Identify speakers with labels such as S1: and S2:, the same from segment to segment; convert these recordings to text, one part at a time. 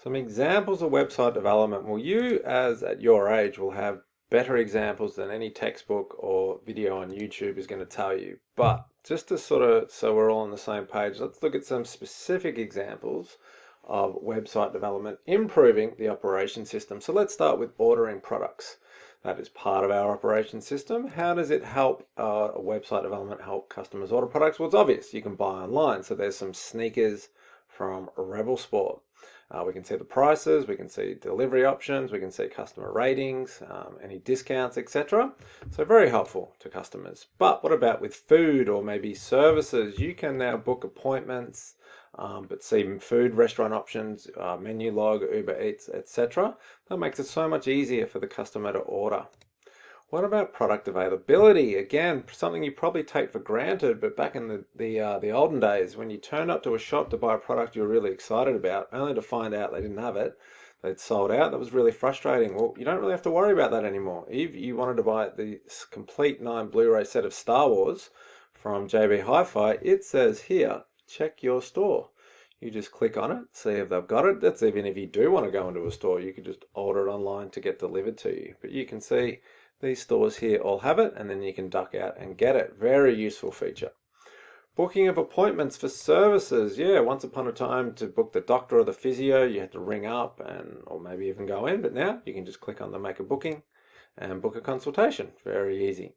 S1: Some examples of website development. Well, you as at your age will have better examples than any textbook or video on YouTube is going to tell you. But just to sort of, so we're all on the same page, let's look at some specific examples of website development improving the operation system. So let's start with ordering products. That is part of our operation system. How does it help website development help customers order products? Well, it's obvious. You can buy online. So there's some sneakers from Rebel Sport. We can see the prices, we can see delivery options, we can see customer ratings, any discounts, etc. So very helpful to customers. But what about with food or maybe services? You can now book appointments, but see food restaurant options, menu log, Uber Eats, etc. That makes it so much easier for the customer to order. What about product availability? Again, something you probably take for granted, but back in the olden days, when you turned up to a shop to buy a product you were really excited about, only to find out they didn't have it, they'd sold out, that was really frustrating. Well, you don't really have to worry about that anymore. If you wanted to buy the complete 9 Blu-ray set of Star Wars from JB Hi-Fi, it says here, check your store. You just click on it, see if they've got it. That's even if you do want to go into a store, you could just order it online to get delivered to you. But you can see these stores here all have it, and then you can duck out and get it. Very useful feature. Booking of appointments for services. Yeah, once upon a time to book the doctor or the physio, you had to ring up or maybe even go in, but now you can just click on the make a booking and book a consultation. Very easy.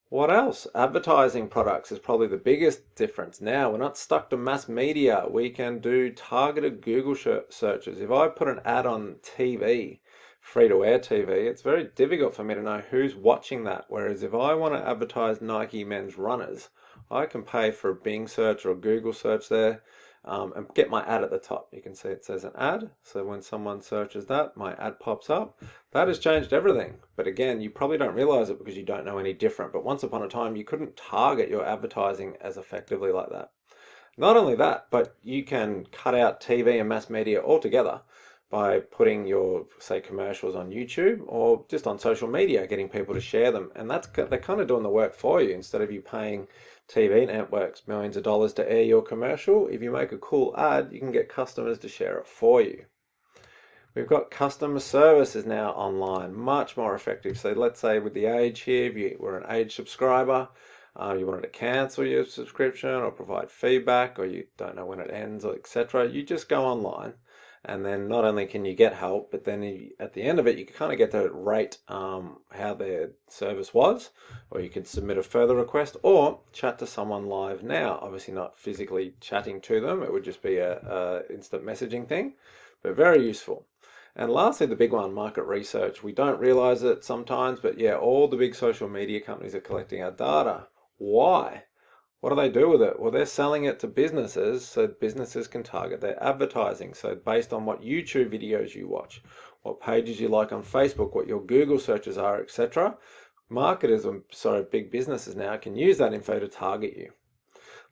S1: What else? Advertising products is probably the biggest difference. Now we're not stuck to mass media. We can do targeted Google searches. If I put an ad on TV, free-to-air TV, it's very difficult for me to know who's watching that. Whereas if I want to advertise Nike men's runners, I can pay for a Bing search or a Google search there and get my ad at the top. You can see it says an ad. So when someone searches that, my ad pops up. That has changed everything. But again, you probably don't realize it because you don't know any different. But once upon a time, you couldn't target your advertising as effectively like that. Not only that, but you can cut out TV and mass media altogether by putting your, say, commercials on YouTube or just on social media, getting people to share them. And they're kind of doing the work for you. Instead of you paying TV networks millions of dollars to air your commercial, if you make a cool ad, you can get customers to share it for you. We've got customer services now online, much more effective. So let's say with the age here, if you were an age subscriber, you wanted to cancel your subscription or provide feedback, or you don't know when it ends, or etc. You just go online, and then not only can you get help, but then at the end of it, you can kind of get to rate how their service was, or you could submit a further request, or chat to someone live now. Obviously not physically chatting to them, it would just be a instant messaging thing, but very useful. And lastly, the big one, market research. We don't realize it sometimes, but yeah, all the big social media companies are collecting our data. Why? What do they do with it? Well, they're selling it to businesses so businesses can target their advertising. So based on what YouTube videos you watch, what pages you like on Facebook, what your Google searches are, etc., marketers, big businesses now can use that info to target you.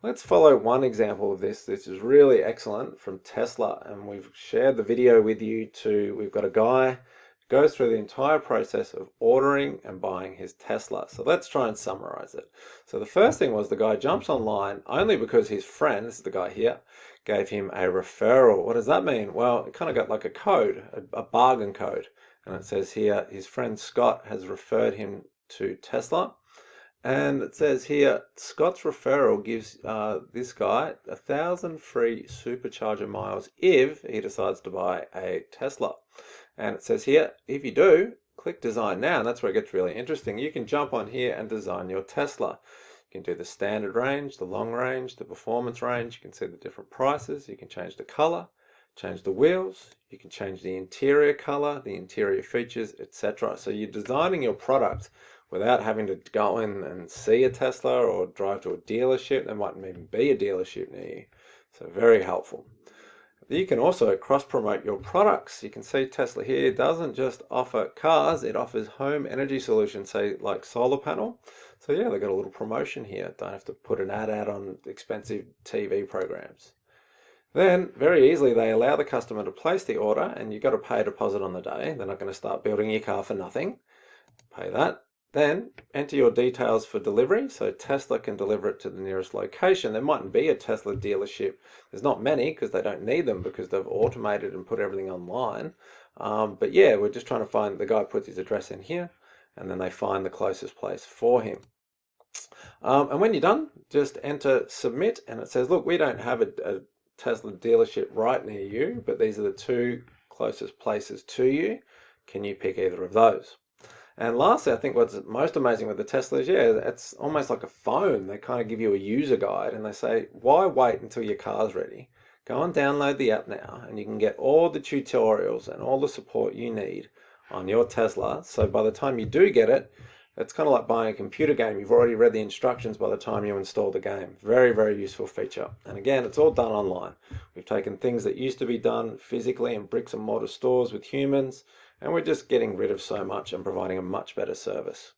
S1: Let's follow one example of this. This is really excellent from Tesla, and we've shared the video with you too. We've got a guy goes through the entire process of ordering and buying his Tesla. So let's try and summarize it. So the first thing was the guy jumps online only because his friend, this is the guy here, gave him a referral. What does that mean? Well, it kind of got like a code, a bargain code. And it says here, his friend Scott has referred him to Tesla. And it says here, Scott's referral gives this guy 1,000 free supercharger miles if he decides to buy a Tesla. And it says here, if you do, click design now. And that's where it gets really interesting. You can jump on here and design your Tesla. You can do the standard range, the long range, the performance range. You can see the different prices. You can change the color, change the wheels. You can change the interior color, the interior features, etc. So you're designing your product without having to go in and see a Tesla or drive to a dealership. There might even be a dealership near you. So very helpful. You can also cross-promote your products. You can see Tesla here doesn't just offer cars, it offers home energy solutions, say like solar panel. So yeah, they've got a little promotion here. Don't have to put an ad out on expensive TV programs. Then, very easily, they allow the customer to place the order, and you've got to pay a deposit on the day. They're not going to start building your car for nothing. Pay that. Then enter your details for delivery. So Tesla can deliver it to the nearest location. There mightn't be a Tesla dealership. There's not many because they don't need them because they've automated and put everything online. But yeah, we're just trying to find, the guy puts his address in here and then they find the closest place for him. And when you're done, just enter submit and it says, look, we don't have a Tesla dealership right near you, but these are the two closest places to you. Can you pick either of those? And lastly, I think what's most amazing with the Tesla is, yeah, it's almost like a phone. They kind of give you a user guide and they say, why wait until your car's ready? Go and download the app now and you can get all the tutorials and all the support you need on your Tesla. So by the time you do get it, it's kind of like buying a computer game. You've already read the instructions by the time you install the game. Very, very useful feature. And again, it's all done online. We've taken things that used to be done physically in bricks and mortar stores with humans, and we're just getting rid of so much and providing a much better service.